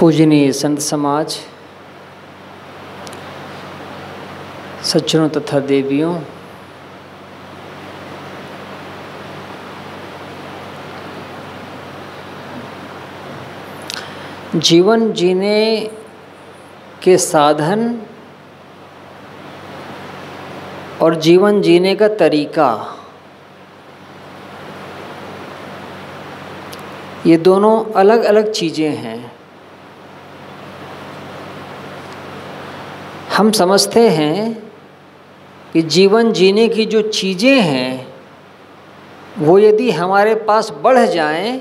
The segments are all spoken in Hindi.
पूजनीय संत समाज, सज्जनों तथा देवियों, जीवन जीने के साधन और जीवन जीने का तरीका, ये दोनों अलग अलग चीज़ें हैं। हम समझते हैं कि जीवन जीने की जो चीज़ें हैं वो यदि हमारे पास बढ़ जाएं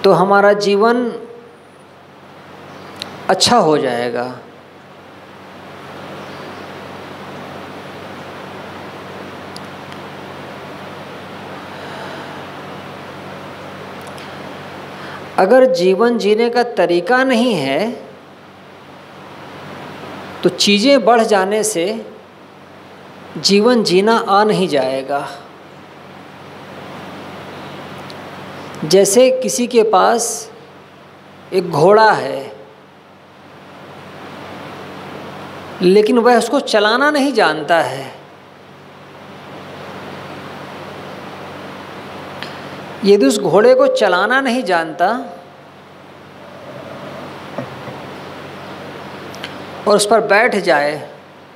तो हमारा जीवन अच्छा हो जाएगा। अगर जीवन जीने का तरीका नहीं है तो चीज़ें बढ़ जाने से जीवन जीना आ नहीं जाएगा। जैसे किसी के पास एक घोड़ा है लेकिन वह उसको चलाना नहीं जानता है। यदि उस घोड़े को चलाना नहीं जानता और उस पर बैठ जाए,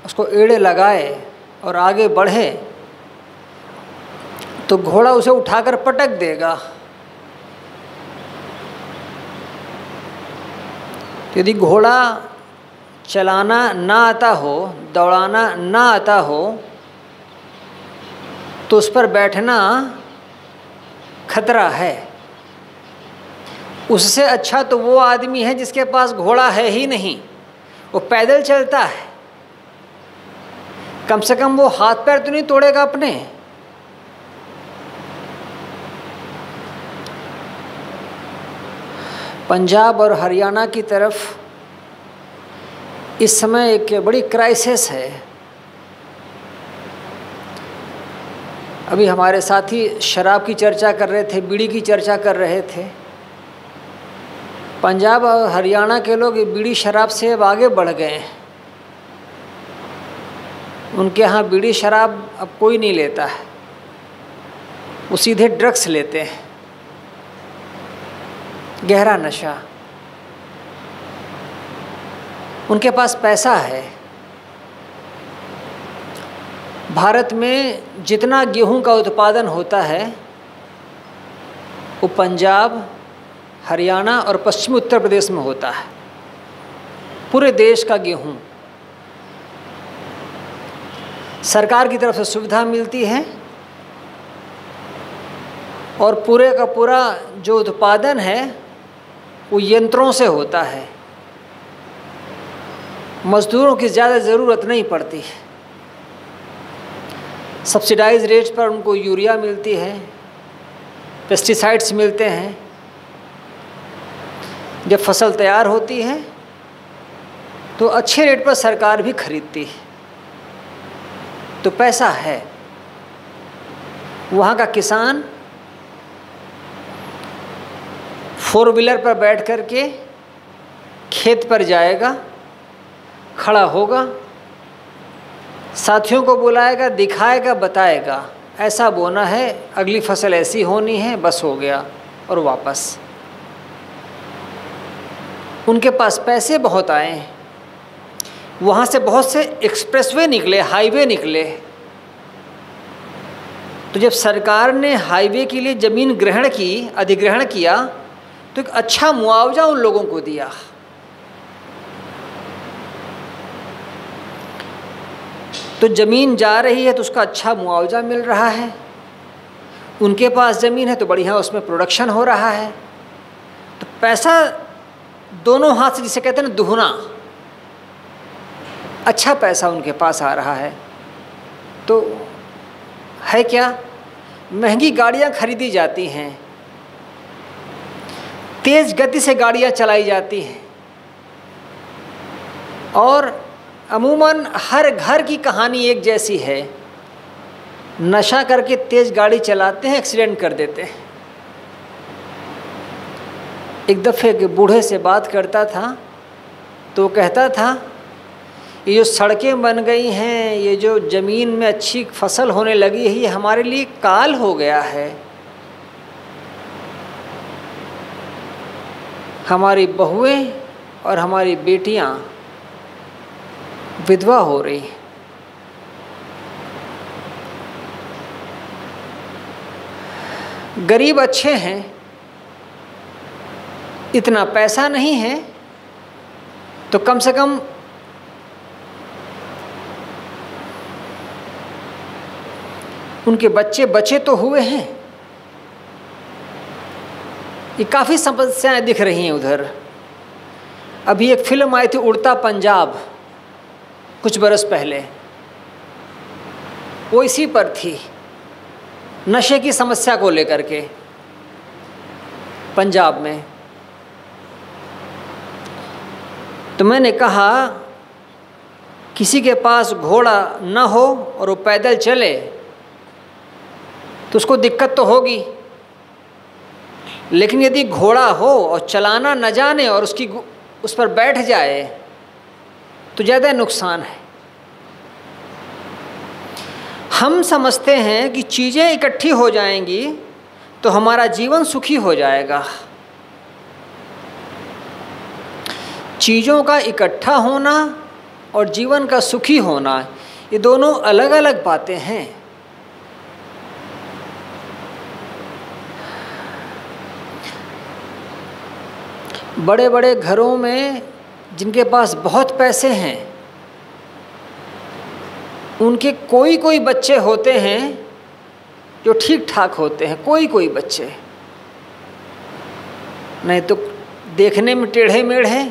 उसको एड़े लगाए और आगे बढ़े तो घोड़ा उसे उठाकर पटक देगा। यदि घोड़ा चलाना ना आता हो, दौड़ाना ना आता हो तो उस पर बैठना खतरा है। उससे अच्छा तो वो आदमी है जिसके पास घोड़ा है ही नहीं, वो पैदल चलता है। कम से कम वो हाथ पैर तो नहीं तोड़ेगा अपने। पंजाब और हरियाणा की तरफ इस समय एक बड़ी क्राइसिस है। अभी हमारे साथी शराब की चर्चा कर रहे थे, बीड़ी की चर्चा कर रहे थे। पंजाब और हरियाणा के लोग बीड़ी शराब से अब आगे बढ़ गए हैं। उनके यहाँ बीड़ी शराब अब कोई नहीं लेता है, वो सीधे ड्रग्स लेते हैं, गहरा नशा। उनके पास पैसा है। भारत में जितना गेहूं का उत्पादन होता है वो पंजाब, हरियाणा और पश्चिमी उत्तर प्रदेश में होता है। पूरे देश का गेहूं सरकार की तरफ से सुविधा मिलती है और पूरे का पूरा जो उत्पादन है वो यंत्रों से होता है। मजदूरों की ज़्यादा ज़रूरत नहीं पड़ती है। सब्सिडाइज रेट पर उनको यूरिया मिलती है, पेस्टिसाइड्स मिलते हैं। जब फसल तैयार होती है तो अच्छे रेट पर सरकार भी खरीदती है, तो पैसा है। वहाँ का किसान 4 व्हीलर पर बैठ कर के खेत पर जाएगा, खड़ा होगा, साथियों को बुलाएगा, दिखाएगा, बताएगा ऐसा बोना है, अगली फसल ऐसी होनी है, बस हो गया और वापस। उनके पास पैसे बहुत आए हैं। वहाँ से बहुत से एक्सप्रेसवे निकले, हाईवे निकले। तो जब सरकार ने हाईवे के लिए ज़मीन ग्रहण की, अधिग्रहण किया, तो एक अच्छा मुआवजा उन लोगों को दिया। तो ज़मीन जा रही है तो उसका अच्छा मुआवजा मिल रहा है। उनके पास ज़मीन है तो बढ़िया उसमें प्रोडक्शन हो रहा है। तो पैसा दोनों हाथ से, जिसे कहते हैं ना, दुगना अच्छा पैसा उनके पास आ रहा है। तो है क्या, महंगी गाड़ियाँ खरीदी जाती हैं, तेज़ गति से गाड़ियाँ चलाई जाती हैं और अमूमन हर घर की कहानी एक जैसी है। नशा करके तेज़ गाड़ी चलाते हैं, एक्सीडेंट कर देते हैं। एक दफ़े के बूढ़े से बात करता था तो कहता था, ये जो सड़कें बन गई हैं, ये जो ज़मीन में अच्छी फसल होने लगी है, ये हमारे लिए काल हो गया है। हमारी बहुएं और हमारी बेटियां विधवा हो रही हैं। गरीब अच्छे हैं, इतना पैसा नहीं है तो कम से कम उनके बच्चे बचे तो हुए हैं। ये काफ़ी समस्याएं दिख रही हैं उधर। अभी एक फिल्म आई थी उड़ता पंजाब, कुछ बरस पहले, वो इसी पर थी, नशे की समस्या को लेकर के पंजाब में। तो मैंने कहा, किसी के पास घोड़ा न हो और वो पैदल चले तो उसको दिक्कत तो होगी, लेकिन यदि घोड़ा हो और चलाना न जाने और उस पर बैठ जाए तो ज़्यादा नुकसान है। हम समझते हैं कि चीज़ें इकट्ठी हो जाएंगी तो हमारा जीवन सुखी हो जाएगा। चीज़ों का इकट्ठा होना और जीवन का सुखी होना, ये दोनों अलग अलग बातें हैं। बड़े बड़े घरों में जिनके पास बहुत पैसे हैं, उनके कोई कोई बच्चे होते हैं जो ठीक ठाक होते हैं, कोई कोई बच्चे, नहीं तो देखने में टेढ़े मेढ़े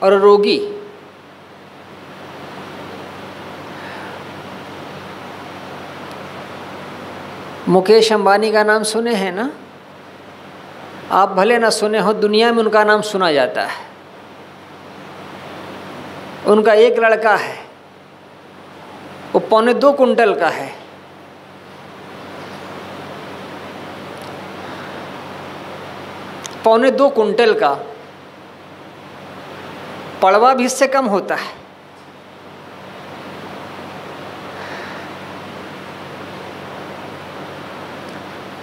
और रोगी। मुकेश अंबानी का नाम सुने हैं ना? आप भले ना सुने हो, दुनिया में उनका नाम सुना जाता है। उनका एक लड़का है, वो 2.25 कुंटल का है। पौने 2 कुंटल का, पड़वा भी इससे कम होता है।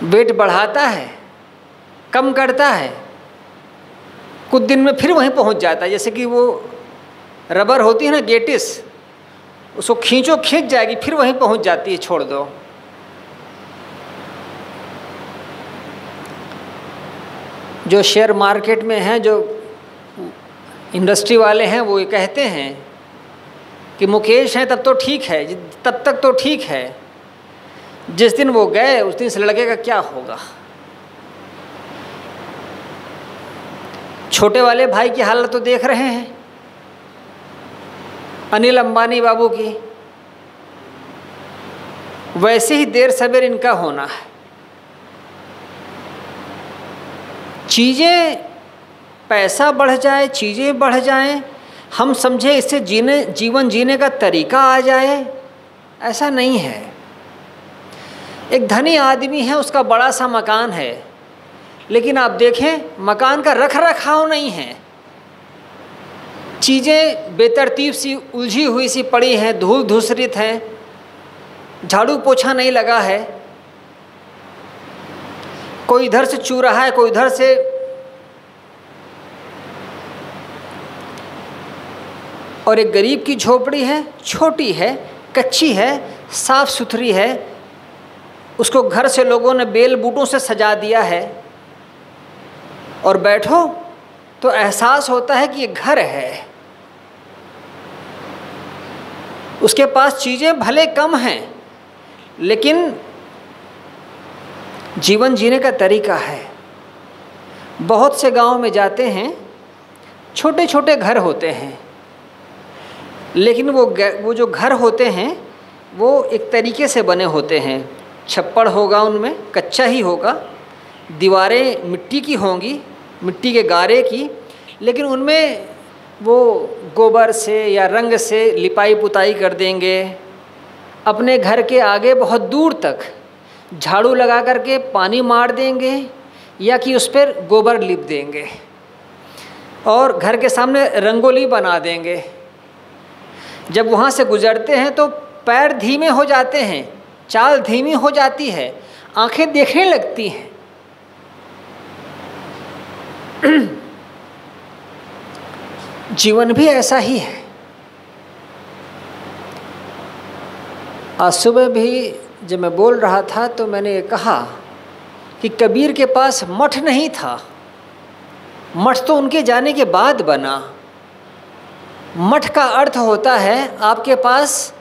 वेट बढ़ाता है, कम करता है, कुछ दिन में फिर वहीं पहुंच जाता है। जैसे कि वो रबर होती है ना, गेटिस, उसको खींचो खींच जाएगी, फिर वहीं पहुंच जाती है, छोड़ दो। जो शेयर मार्केट में हैं, जो इंडस्ट्री वाले हैं, वो ये कहते हैं कि मुकेश हैं तब तो ठीक है, तब तक तो ठीक है, जिस दिन वो गए उस दिन इस लड़के का क्या होगा। छोटे वाले भाई की हालत तो देख रहे हैं, अनिल अंबानी बाबू की। वैसे ही देर सवेर इनका होना है। चीज़ें, पैसा बढ़ जाए, चीज़ें बढ़ जाएं, हम समझे इससे जीवन जीने का तरीका आ जाए, ऐसा नहीं है। एक धनी आदमी है, उसका बड़ा सा मकान है, लेकिन आप देखें मकान का रख रखाव नहीं है। चीज़ें बेतरतीब सी उलझी हुई सी पड़ी हैं, धूल धूसरित हैं, झाड़ू पोछा नहीं लगा है, कोई इधर से चू रहा है, कोई उधर से। और एक गरीब की झोपड़ी है, छोटी है, कच्ची है, साफ सुथरी है, उसको घर से लोगों ने बेल बूटों से सजा दिया है, और बैठो तो एहसास होता है कि ये घर है। उसके पास चीज़ें भले कम हैं, लेकिन जीवन जीने का तरीका है। बहुत से गांव में जाते हैं, छोटे छोटे घर होते हैं, लेकिन वो जो घर होते हैं वो एक तरीके से बने होते हैं। छप्पड़ होगा उनमें, कच्चा ही होगा, दीवारें मिट्टी की होंगी, मिट्टी के गारे की, लेकिन उनमें वो गोबर से या रंग से लिपाई पुताई कर देंगे। अपने घर के आगे बहुत दूर तक झाड़ू लगा करके पानी मार देंगे, या कि उस पर गोबर लिप देंगे और घर के सामने रंगोली बना देंगे। जब वहाँ से गुजरते हैं तो पैर धीमे हो जाते हैं, चाल धीमी हो जाती है, आंखें देखने लगती हैं। जीवन भी ऐसा ही है। आज सुबह भी जब मैं बोल रहा था तो मैंने कहा कि कबीर के पास मठ नहीं था, मठ तो उनके जाने के बाद बना। मठ का अर्थ होता है आपके पास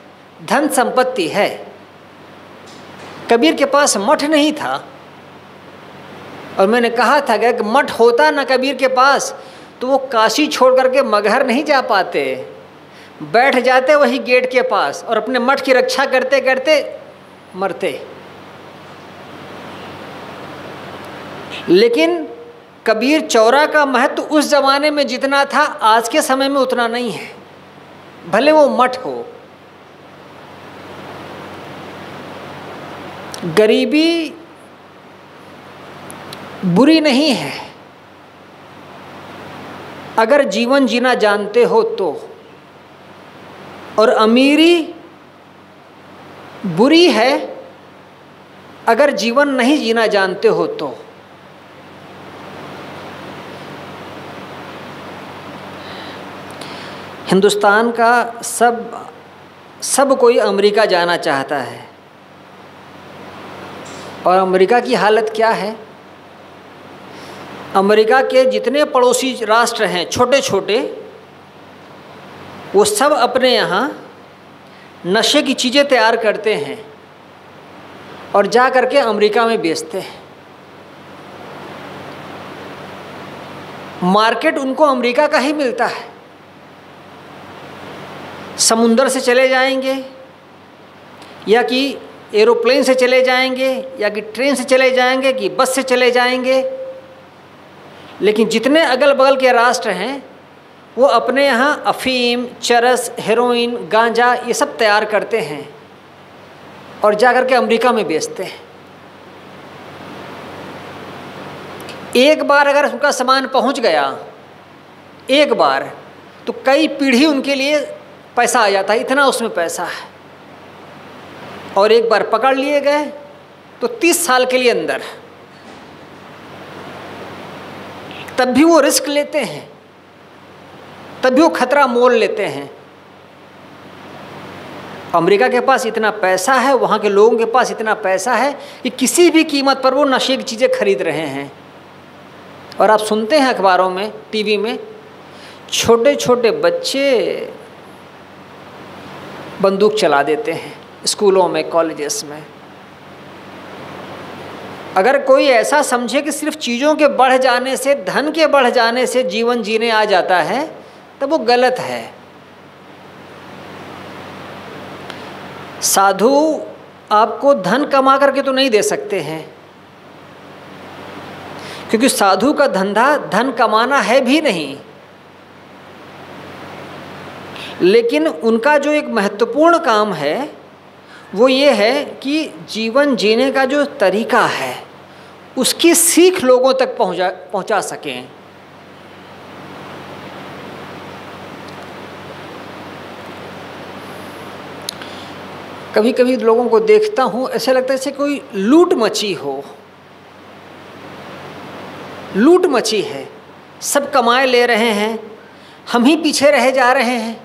धन संपत्ति है। कबीर के पास मठ नहीं था। और मैंने कहा था कि मठ होता ना कबीर के पास तो वो काशी छोड़ करके मगहर नहीं जा पाते, बैठ जाते वही गेट के पास और अपने मठ की रक्षा करते करते मरते। लेकिन कबीर चौरा का महत्व उस जमाने में जितना था आज के समय में उतना नहीं है, भले वो मठ हो। गरीबी बुरी नहीं है अगर जीवन जीना जानते हो तो, और अमीरी बुरी है अगर जीवन नहीं जीना जानते हो तो। हिंदुस्तान का सब कोई अमेरिका जाना चाहता है, और अमेरिका की हालत क्या है? अमेरिका के जितने पड़ोसी राष्ट्र हैं छोटे छोटे, वो सब अपने यहाँ नशे की चीज़ें तैयार करते हैं और जा करके अमेरिका में बेचते हैं। मार्केट उनको अमेरिका का ही मिलता है। समुंदर से चले जाएंगे या कि एरोप्लेन से चले जाएंगे या कि ट्रेन से चले जाएंगे कि बस से चले जाएंगे, लेकिन जितने अगल बगल के राष्ट्र हैं वो अपने यहाँ अफीम, चरस, हेरोइन, गांजा ये सब तैयार करते हैं और जाकर के अमेरिका में बेचते हैं। एक बार अगर उनका सामान पहुँच गया एक बार, तो कई पीढ़ी उनके लिए पैसा आ जाता है, इतना उसमें पैसा है। और एक बार पकड़ लिए गए तो 30 साल के लिए अंदर। तब भी वो रिस्क लेते हैं, तब भी वो खतरा मोल लेते हैं। अमेरिका के पास इतना पैसा है, वहाँ के लोगों के पास इतना पैसा है कि किसी भी कीमत पर वो नशे की चीज़ें खरीद रहे हैं। और आप सुनते हैं अखबारों में, टीवी में, छोटे छोटे बच्चे बंदूक चला देते हैं स्कूलों में, कॉलेजेस में। अगर कोई ऐसा समझे कि सिर्फ चीज़ों के बढ़ जाने से, धन के बढ़ जाने से जीवन जीने आ जाता है, तब वो गलत है। साधु आपको धन कमा करके तो नहीं दे सकते हैं, क्योंकि साधु का धंधा धन कमाना है भी नहीं। लेकिन उनका जो एक महत्वपूर्ण काम है वो ये है कि जीवन जीने का जो तरीका है उसकी सीख लोगों तक पहुंचा सकें। कभी कभी लोगों को देखता हूँ, ऐसा लगता है जैसे कोई लूट मची हो। लूट मची है, सब कमाए ले रहे हैं, हम ही पीछे रह जा रहे हैं।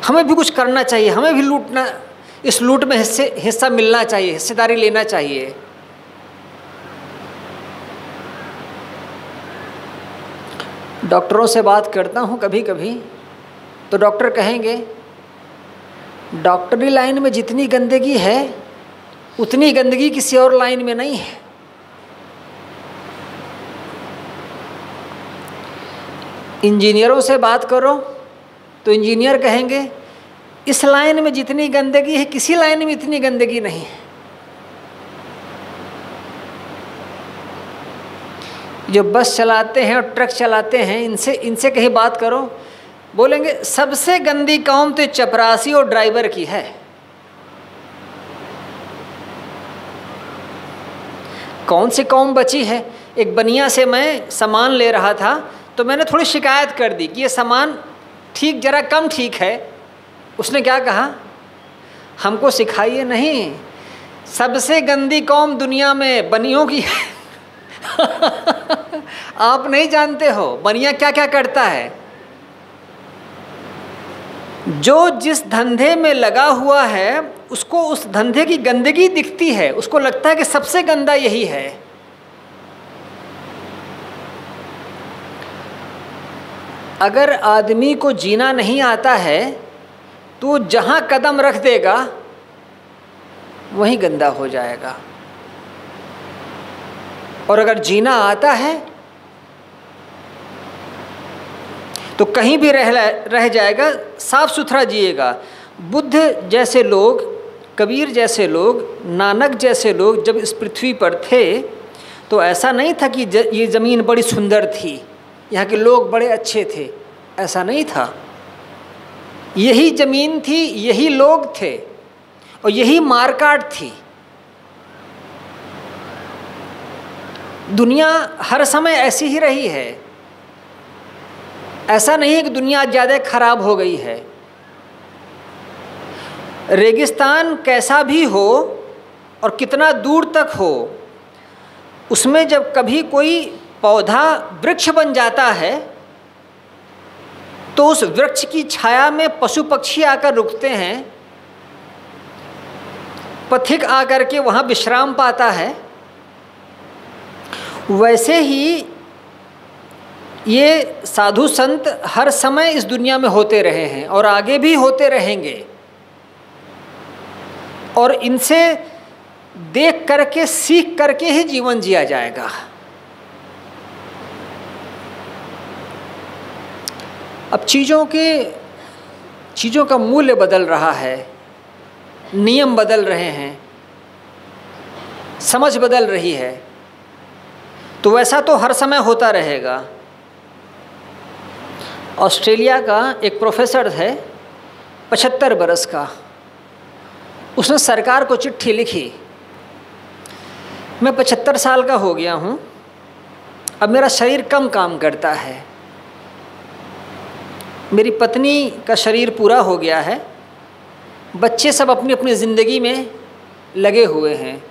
हमें भी कुछ करना चाहिए, हमें भी लूटना, इस लूट में हिस्सा मिलना चाहिए, हिस्सेदारी लेना चाहिए। डॉक्टरों से बात करता हूँ कभी कभी, तो डॉक्टर कहेंगे डॉक्टरी लाइन में जितनी गंदगी है उतनी गंदगी किसी और लाइन में नहीं है। इंजीनियरों से बात करो तो इंजीनियर कहेंगे इस लाइन में जितनी गंदगी है किसी लाइन में इतनी गंदगी नहीं है। जो बस चलाते हैं और ट्रक चलाते हैं, इनसे कहीं बात करो, बोलेंगे सबसे गंदी कौम तो चपरासी और ड्राइवर की है। कौन सी कौम बची है। एक बनिया से मैं सामान ले रहा था तो मैंने थोड़ी शिकायत कर दी कि ये सामान ठीक ज़रा कम ठीक है। उसने क्या कहा, हमको सिखाइए नहीं, सबसे गंदी कौम दुनिया में बनियों की है। आप नहीं जानते हो बनिया क्या क्या करता है। जो जिस धंधे में लगा हुआ है उसको उस धंधे की गंदगी दिखती है, उसको लगता है कि सबसे गंदा यही है। अगर आदमी को जीना नहीं आता है तो जहाँ कदम रख देगा वहीं गंदा हो जाएगा, और अगर जीना आता है तो कहीं भी रह जाएगा, साफ सुथरा जिएगा। बुद्ध जैसे लोग, कबीर जैसे लोग, नानक जैसे लोग जब इस पृथ्वी पर थे तो ऐसा नहीं था कि ये ज़मीन बड़ी सुंदर थी, यहाँ के लोग बड़े अच्छे थे, ऐसा नहीं था। यही ज़मीन थी, यही लोग थे और यही मारकाट थी। दुनिया हर समय ऐसी ही रही है। ऐसा नहीं है कि दुनिया ज़्यादा खराब हो गई है। रेगिस्तान कैसा भी हो और कितना दूर तक हो, उसमें जब कभी कोई पौधा वृक्ष बन जाता है तो उस वृक्ष की छाया में पशु पक्षी आकर रुकते हैं, पथिक आकर के वहाँ विश्राम पाता है। वैसे ही ये साधु संत हर समय इस दुनिया में होते रहे हैं और आगे भी होते रहेंगे, और इनसे देख करके सीख करके ही जीवन जिया जाएगा। अब चीज़ों का मूल्य बदल रहा है, नियम बदल रहे हैं, समझ बदल रही है, तो वैसा तो हर समय होता रहेगा। ऑस्ट्रेलिया का एक प्रोफेसर है 75 बरस का, उसने सरकार को चिट्ठी लिखी, मैं 75 साल का हो गया हूँ, अब मेरा शरीर कम काम करता है, मेरी पत्नी का शरीर पूरा हो गया है, बच्चे सब अपनी अपनी ज़िंदगी में लगे हुए हैं,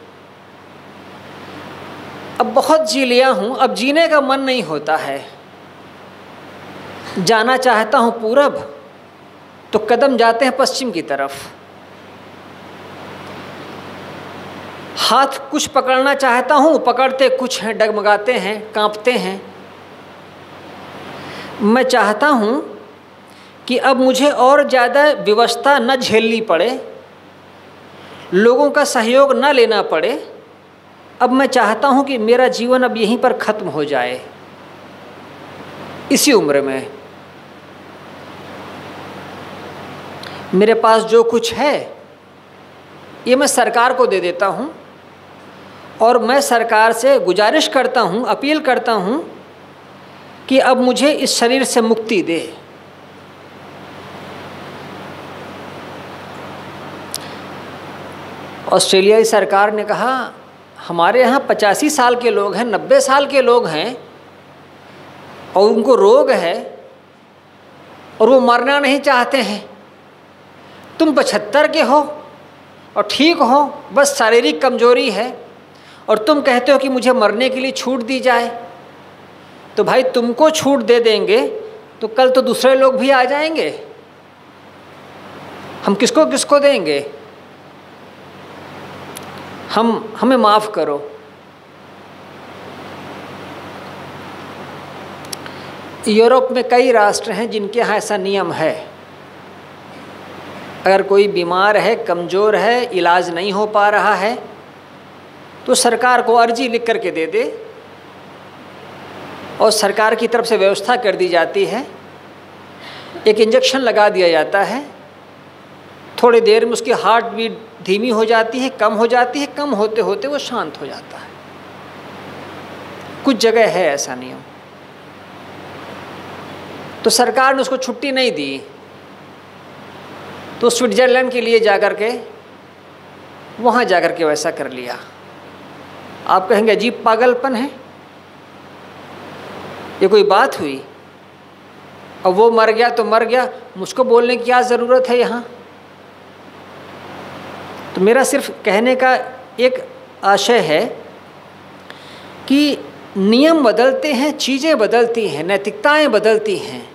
अब बहुत जी लिया हूँ, अब जीने का मन नहीं होता है, जाना चाहता हूँ पूरब तो कदम जाते हैं पश्चिम की तरफ, हाथ कुछ पकड़ना चाहता हूँ, पकड़ते कुछ हैं, डगमगाते हैं, कांपते हैं। मैं चाहता हूँ कि अब मुझे और ज़्यादा विवशता न झेलनी पड़े, लोगों का सहयोग न लेना पड़े। अब मैं चाहता हूँ कि मेरा जीवन अब यहीं पर ख़त्म हो जाए, इसी उम्र में। मेरे पास जो कुछ है ये मैं सरकार को दे देता हूँ, और मैं सरकार से गुजारिश करता हूँ, अपील करता हूँ कि अब मुझे इस शरीर से मुक्ति दे। ऑस्ट्रेलियाई सरकार ने कहा, हमारे यहाँ 85 साल के लोग हैं, 90 साल के लोग हैं और उनको रोग है और वो मरना नहीं चाहते हैं, तुम 75 के हो और ठीक हो, बस शारीरिक कमजोरी है और तुम कहते हो कि मुझे मरने के लिए छूट दी जाए। तो भाई तुमको छूट दे देंगे तो कल तो दूसरे लोग भी आ जाएंगे, हम किसको किसको देंगे? हमें माफ़ करो। यूरोप में कई राष्ट्र हैं जिनके यहाँ ऐसा नियम है, अगर कोई बीमार है, कमज़ोर है, इलाज नहीं हो पा रहा है तो सरकार को अर्जी लिख करके दे दे और सरकार की तरफ से व्यवस्था कर दी जाती है, एक इंजेक्शन लगा दिया जाता है, थोड़ी देर में उसकी हार्ट बीट धीमी हो जाती है, कम हो जाती है, कम होते होते वो शांत हो जाता है। कुछ जगह है ऐसा नियम। तो सरकार ने उसको छुट्टी नहीं दी तो स्विट्ज़रलैंड के लिए जाकर के वहाँ जाकर के वैसा कर लिया। आप कहेंगे अजीब पागलपन है, ये कोई बात हुई? अब वो मर गया तो मर गया, मुझको बोलने की क्या ज़रूरत है यहाँ? तो मेरा सिर्फ कहने का एक आशय है कि नियम बदलते हैं, चीज़ें बदलती हैं, नैतिकताएं बदलती हैं।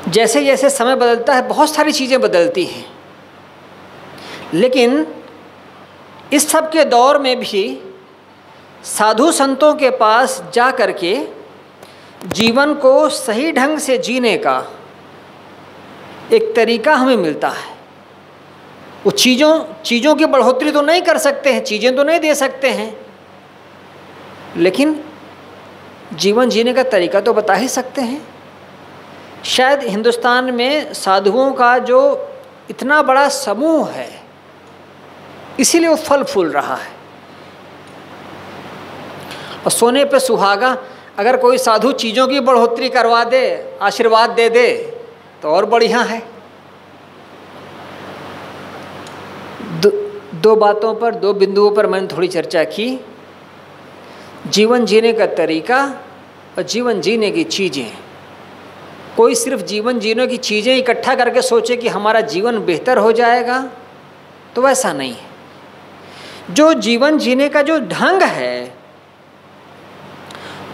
जैसे जैसे समय बदलता है बहुत सारी चीज़ें बदलती हैं, लेकिन इस सब के दौर में भी साधु संतों के पास जा कर के जीवन को सही ढंग से जीने का एक तरीका हमें मिलता है। वो चीज़ों की बढ़ोतरी तो नहीं कर सकते हैं, चीज़ें तो नहीं दे सकते हैं, लेकिन जीवन जीने का तरीका तो बता ही सकते हैं। शायद हिंदुस्तान में साधुओं का जो इतना बड़ा समूह है, इसीलिए वो फल फूल रहा है। और सोने पे सुहागा, अगर कोई साधु चीज़ों की बढ़ोतरी करवा दे, आशीर्वाद दे दे, तो और बढ़िया है। दो बातों पर, दो बिंदुओं पर मैंने थोड़ी चर्चा की, जीवन जीने का तरीका और जीवन जीने की चीज़ें। कोई सिर्फ जीवन जीने की चीज़ें इकट्ठा करके सोचे कि हमारा जीवन बेहतर हो जाएगा, तो वैसा नहीं है। जो जीवन जीने का जो ढंग है,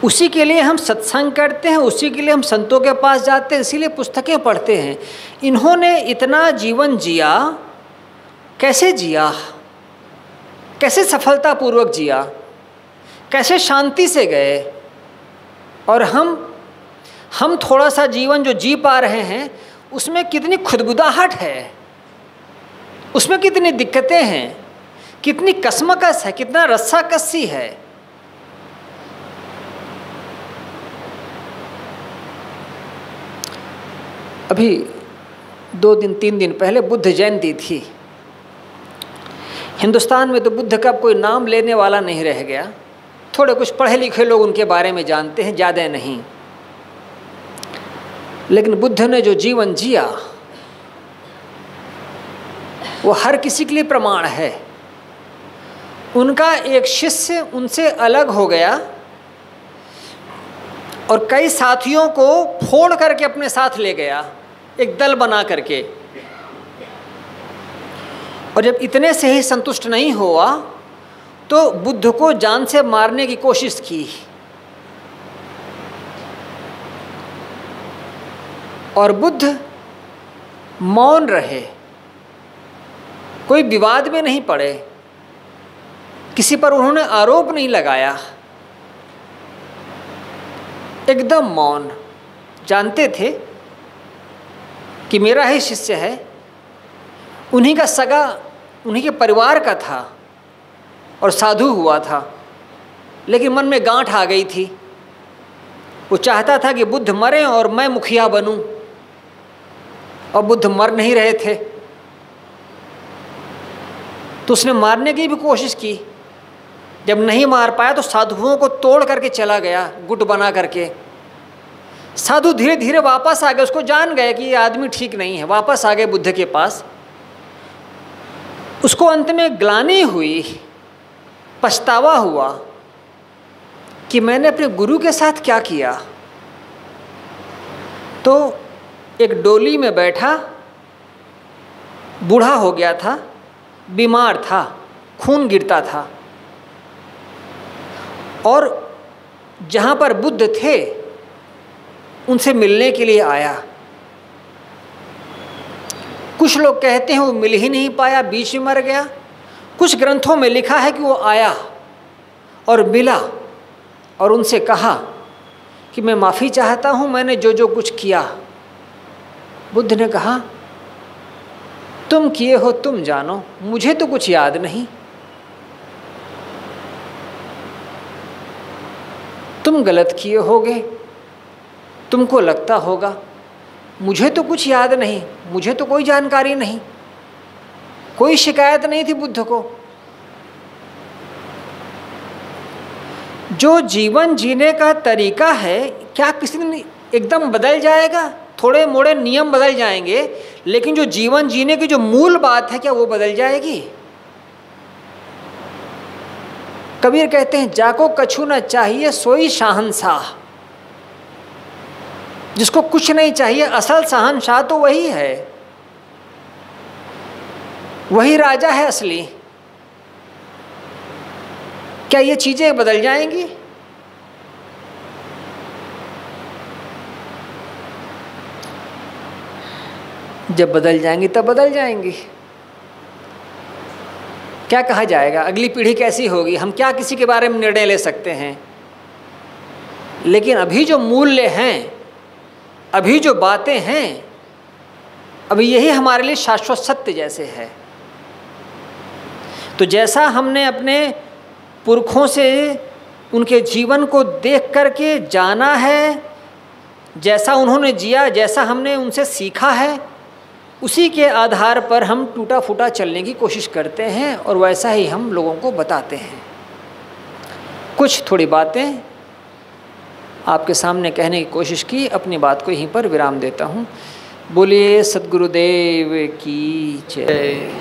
उसी के लिए हम सत्संग करते हैं, उसी के लिए हम संतों के पास जाते हैं, इसीलिए पुस्तकें पढ़ते हैं। इन्होंने इतना जीवन जिया, कैसे जिया, कैसे सफलतापूर्वक जिया, कैसे शांति से गए, और हम थोड़ा सा जीवन जो जी पा रहे हैं उसमें कितनी खुदबुदाहट है, उसमें कितनी दिक्कतें हैं, कितनी कसमकस है, कितना रस्साकसी है। अभी 2-3 दिन पहले बुद्ध जयंती थी। हिंदुस्तान में तो बुद्ध का कोई नाम लेने वाला नहीं रह गया। थोड़े कुछ पढ़े लिखे लोग उनके बारे में जानते हैं, ज़्यादा नहीं। लेकिन बुद्ध ने जो जीवन जिया वो हर किसी के लिए प्रमाण है। उनका एक शिष्य उनसे अलग हो गया और कई साथियों को फोड़ करके अपने साथ ले गया, एक दल बना करके। और जब इतने से ही संतुष्ट नहीं हुआ तो बुद्ध को जान से मारने की कोशिश की, और बुद्ध मौन रहे, कोई विवाद में नहीं पड़े, किसी पर उन्होंने आरोप नहीं लगाया, एकदम मौन। जानते थे कि मेरा ही शिष्य है, उन्हीं का सगा, उन्हीं के परिवार का था और साधु हुआ था, लेकिन मन में गांठ आ गई थी। वो चाहता था कि बुद्ध मरे और मैं मुखिया बनूं, और बुद्ध मर नहीं रहे थे, तो उसने मारने की भी कोशिश की। जब नहीं मार पाया तो साधुओं को तोड़ करके चला गया, गुट बना करके। साधु धीरे धीरे वापस आ गए, उसको जान गए कि ये आदमी ठीक नहीं है, वापस आ गए बुद्ध के पास। उसको अंत में ग्लानि हुई, पछतावा हुआ कि मैंने अपने गुरु के साथ क्या किया। तो एक डोली में बैठा, बूढ़ा हो गया था, बीमार था, खून गिरता था, और जहाँ पर बुद्ध थे उनसे मिलने के लिए आया। कुछ लोग कहते हैं वो मिल ही नहीं पाया, बीच में मर गया। कुछ ग्रंथों में लिखा है कि वो आया और मिला और उनसे कहा कि मैं माफ़ी चाहता हूँ, मैंने जो जो कुछ किया। बुद्ध ने कहा, तुम किए हो तुम जानो, मुझे तो कुछ याद नहीं। तुम गलत किए होगे, तुमको लगता होगा, मुझे तो कुछ याद नहीं, मुझे तो कोई जानकारी नहीं। कोई शिकायत नहीं थी बुद्ध को। जो जीवन जीने का तरीका है, क्या किसी दिन एकदम बदल जाएगा? थोड़े मोड़े नियम बदल जाएंगे, लेकिन जो जीवन जीने की जो मूल बात है, क्या वो बदल जाएगी? कबीर कहते हैं जाको कछु न चाहिए सोई शहंशाह। जिसको कुछ नहीं चाहिए, असल शहंशाह तो वही है, वही राजा है असली। क्या ये चीजें बदल जाएंगी? जब बदल जाएंगी तब बदल जाएंगी। क्या कहा जाएगा, अगली पीढ़ी कैसी होगी, हम क्या किसी के बारे में निर्णय ले सकते हैं। लेकिन अभी जो मूल्य हैं, अभी जो बातें हैं, अभी यही हमारे लिए शाश्वत सत्य जैसे है। तो जैसा हमने अपने पुरखों से उनके जीवन को देख करके जाना है, जैसा उन्होंने जिया, जैसा हमने उनसे सीखा है, उसी के आधार पर हम टूटा फूटा चलने की कोशिश करते हैं और वैसा ही हम लोगों को बताते हैं। कुछ थोड़ी बातें आपके सामने कहने की कोशिश की, अपनी बात को यहीं पर विराम देता हूँ। बोलिए सद्गुरुदेव की जय।